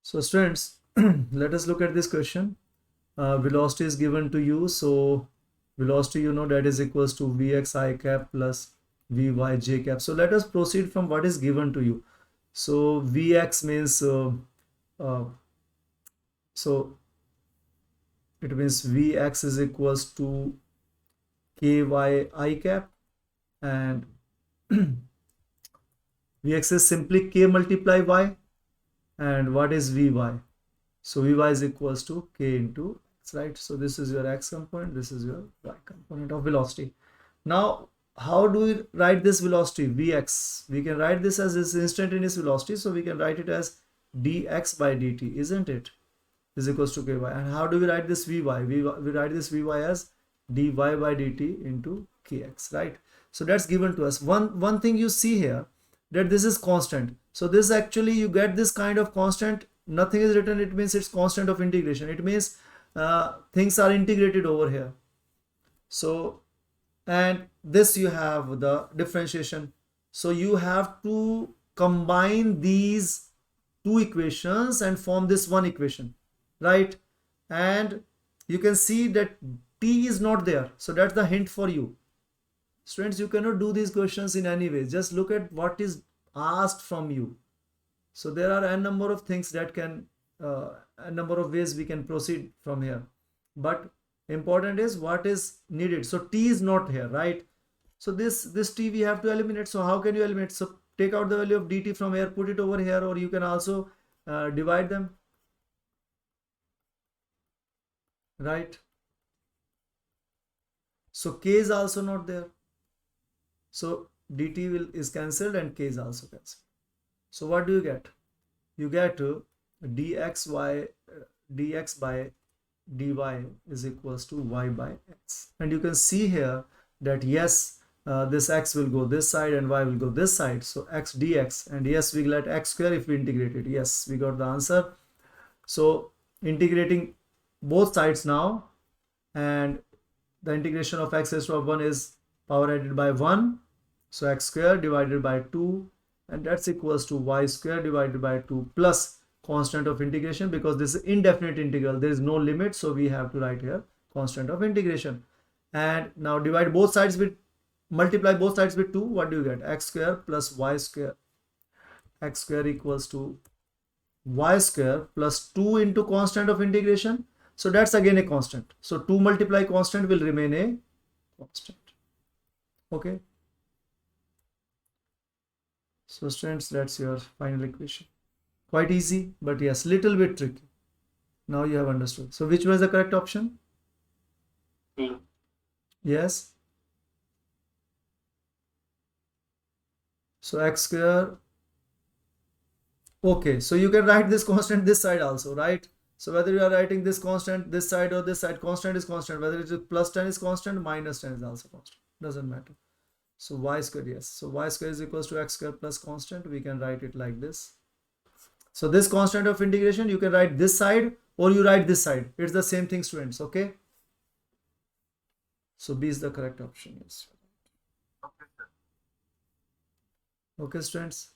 So students, let us look at this question. Velocity is given to you. So velocity, you know, that is equals to Vx I cap plus Vy j cap. So let us proceed from what is given to you. So Vx means, uh, so it means Vx is equals to Ky I cap, and Vx is simply K multiply Y. And what is Vy? So Vy is equals to K into X, right? So this is your X component, this is your Y component of velocity. Now, how do we write this velocity? Vx. We can write this as this instantaneous velocity. So we can write it as dx by dt, isn't it? Is equals to Ky. And how do we write this Vy? We write this Vy as dy by dt into kx, right? So that's given to us. One thing you see here, that this is constant. So this actually, you get this kind of constant, nothing is written, it means it's constant of integration. It means things are integrated over here. So, and this you have the differentiation. So you have to combine these two equations and form this one equation, right? And you can see that t is not there. So that's the hint for you. Students, you cannot do these questions in any way. Just look at what is asked from you. So there are a number of things that can, a number of ways we can proceed from here. But important is what is needed. So t is not here, right? So this t we have to eliminate. So how can you eliminate? So take out the value of dt from here, put it over here, or you can also divide them, right? So k is also not there. So dt is cancelled and k is also cancelled. So what do you get? You get dx by dy is equals to y by x. And you can see here that yes, this x will go this side and y will go this side. So x dx, and yes, we get x square if we integrate it. Yes, we got the answer. So integrating both sides now, and the integration of x raised to 1 is power added by 1. So x square divided by 2, and that's equals to y square divided by 2 plus constant of integration, because this is indefinite integral, there is no limit, so we have to write here constant of integration. And now divide both sides with, multiply both sides with 2. What do you get? X square plus y square. X square equals to y square plus 2 into constant of integration. So that's again a constant. So 2 multiply constant will remain a constant. Okay. So students, that's your final equation. Quite easy, but yes, little bit tricky. Now you have understood. So which was the correct option? Yes. So x square. Okay, so you can write this constant this side also, right? So whether you are writing this constant this side or this side, constant is constant. Whether it is plus 10 is constant, minus 10 is also constant. Doesn't matter. So y square, yes. So y square is equals to x square plus constant. We can write it like this. So this constant of integration, you can write this side or you write this side. It's the same thing, students, okay? So B is the correct option, yes. Okay, students.